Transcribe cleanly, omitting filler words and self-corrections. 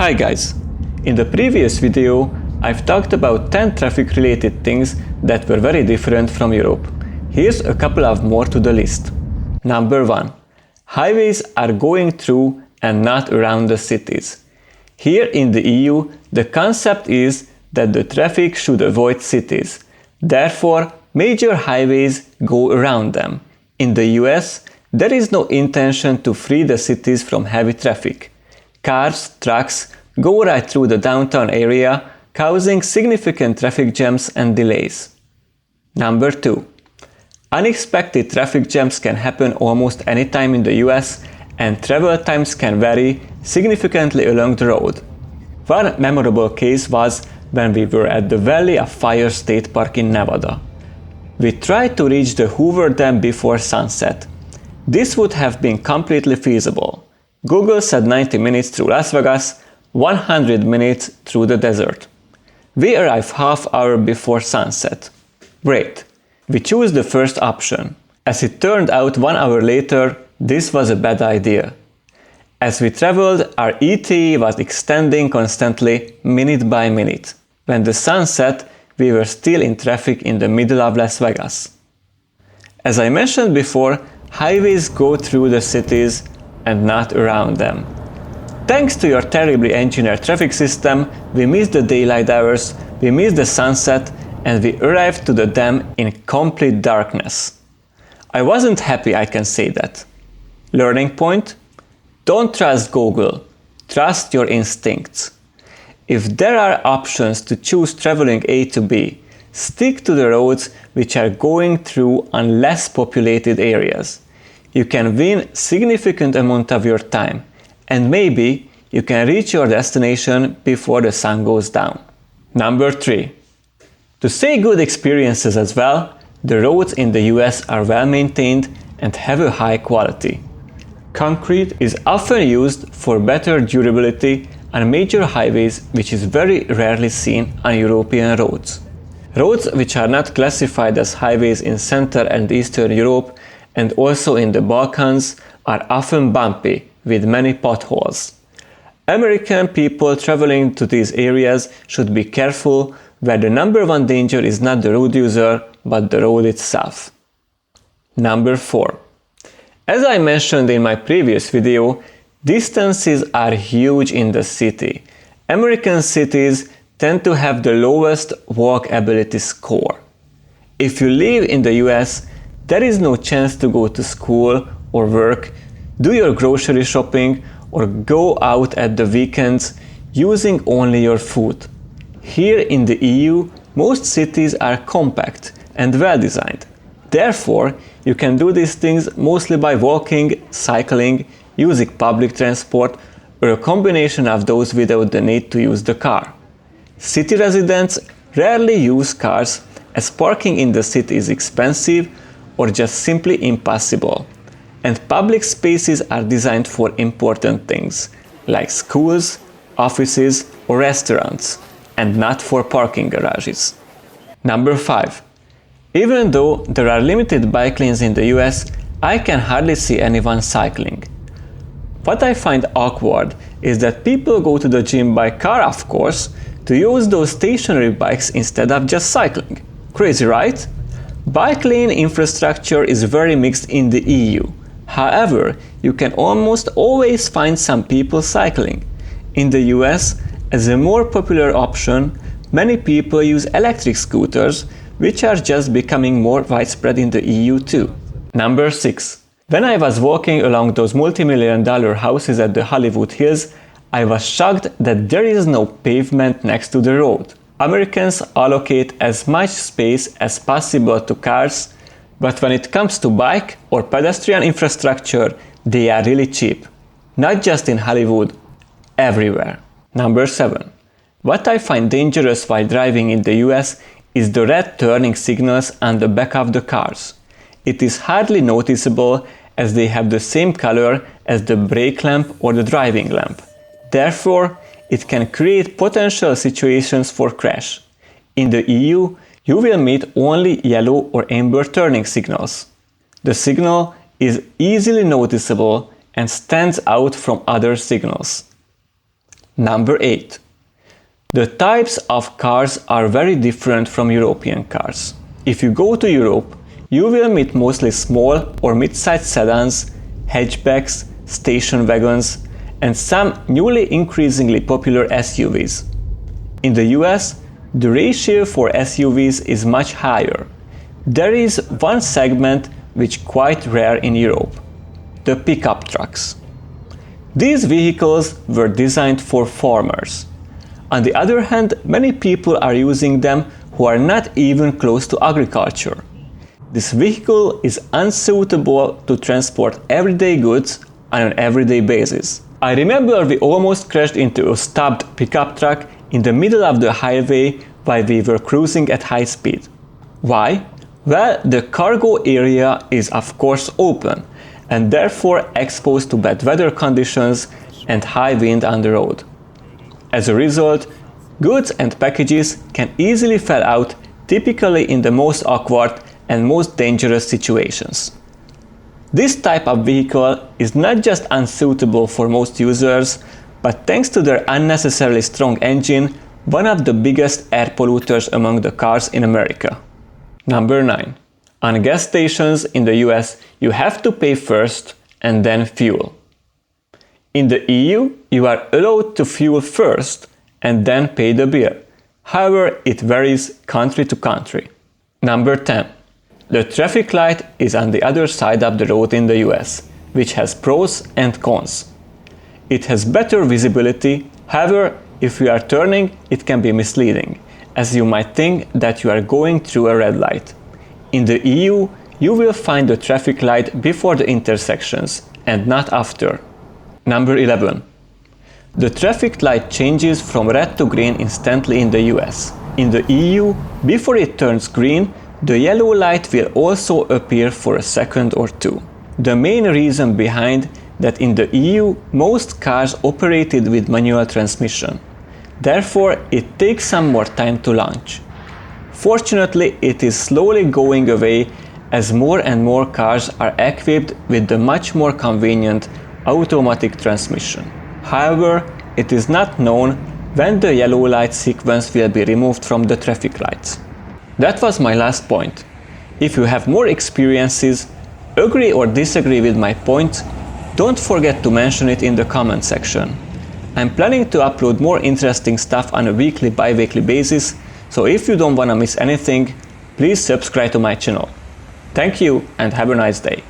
Hi guys! In the previous video, I've talked about 10 traffic related things that were very different from Europe. Here's a couple of more to the list. Number 1. Highways are going through and not around the cities. Here in the EU, the concept is that the traffic should avoid cities. Therefore, major highways go around them. In the US, there is no intention to free the cities from heavy traffic. Cars, trucks go right through the downtown area, causing significant traffic jams and delays. Number 2. Unexpected traffic jams can happen almost any time in the US, and travel times can vary significantly along the road. One memorable case was when we were at the Valley of Fire State Park in Nevada. We tried to reach the Hoover Dam before sunset. This would have been completely feasible. Google said 90 minutes through Las Vegas, 100 minutes through the desert. We arrived half hour before sunset. Great. We chose the first option. As it turned out 1 hour later, this was a bad idea. As we traveled, our ETA was extending constantly, minute by minute. When the sun set, we were still in traffic in the middle of Las Vegas. As I mentioned before, highways go through the cities and not around them. Thanks to your terribly engineered traffic system, we missed the daylight hours, we missed the sunset, and we arrived to the dam in complete darkness. I wasn't happy, I can say that. Learning point? Don't trust Google. Trust your instincts. If there are options to choose traveling A to B, stick to the roads which are going through on less populated areas. You can win significant amount of your time, and maybe you can reach your destination before the sun goes down. Number 3. To say good experiences as well, the roads in the US are well maintained and have a high quality. Concrete is often used for better durability on major highways, which is very rarely seen on European roads. Roads which are not classified as highways in Central and Eastern Europe and also in the Balkans are often bumpy, with many potholes. American people traveling to these areas should be careful, where the number one danger is not the road user, but the road itself. Number 4. As I mentioned in my previous video, distances are huge in the city. American cities tend to have the lowest walkability score. If you live in the US, there is no chance to go to school or work, do your grocery shopping, or go out at the weekends using only your foot. Here in the EU, most cities are compact and well designed. Therefore, you can do these things mostly by walking, cycling, using public transport, or a combination of those without the need to use the car. City residents rarely use cars, as parking in the city is expensive or just simply impossible. And public spaces are designed for important things, like schools, offices, or restaurants, and not for parking garages. Number 5. Even though there are limited bike lanes in the US, I can hardly see anyone cycling. What I find awkward is that people go to the gym by car, of course, to use those stationary bikes instead of just cycling. Crazy, right? Bike lane infrastructure is very mixed in the EU. However, you can almost always find some people cycling. In the US, as a more popular option, many people use electric scooters, which are just becoming more widespread in the EU too. Number 6. When I was walking along those multi-million-dollar houses at the Hollywood Hills, I was shocked that there is no pavement next to the road. Americans allocate as much space as possible to cars, but when it comes to bike or pedestrian infrastructure, they are really cheap. Not just in Hollywood, everywhere. Number 7. What I find dangerous while driving in the US is the red turning signals on the back of the cars. It is hardly noticeable as they have the same color as the brake lamp or the driving lamp. Therefore, it can create potential situations for crash. In the EU, you will meet only yellow or amber turning signals. The signal is easily noticeable and stands out from other signals. Number 8. The types of cars are very different from European cars. If you go to Europe, you will meet mostly small or mid-sized sedans, hatchbacks, station wagons, and some newly increasingly popular SUVs. In the US, the ratio for SUVs is much higher. There is one segment which is quite rare in Europe: the pickup trucks. These vehicles were designed for farmers. On the other hand, many people are using them who are not even close to agriculture. This vehicle is unsuitable to transport everyday goods on an everyday basis. I remember we almost crashed into a stopped pickup truck in the middle of the highway while we were cruising at high speed. Why? Well, the cargo area is of course open and therefore exposed to bad weather conditions and high wind on the road. As a result, goods and packages can easily fall out, typically in the most awkward and most dangerous situations. This type of vehicle is not just unsuitable for most users, but thanks to their unnecessarily strong engine, one of the biggest air polluters among the cars in America. Number 9. On gas stations in the US, you have to pay first and then fuel. In the EU, you are allowed to fuel first and then pay the bill. However, it varies country to country. Number 10. The traffic light is on the other side of the road in the US, which has pros and cons. It has better visibility, however, if you are turning, it can be misleading, as you might think that you are going through a red light. In the EU, you will find the traffic light before the intersections and not after. Number 11. The traffic light changes from red to green instantly in the US. In the EU, before it turns green, the yellow light will also appear for a second or two. The main reason behind that in the EU, most cars operated with manual transmission. Therefore, it takes some more time to launch. Fortunately, it is slowly going away as more and more cars are equipped with the much more convenient automatic transmission. However, it is not known when the yellow light sequence will be removed from the traffic lights. That was my last point. If you have more experiences, agree or disagree with my points, don't forget to mention it in the comment section. I'm planning to upload more interesting stuff on a weekly, bi-weekly basis, so if you don't want to miss anything, please subscribe to my channel. Thank you and have a nice day.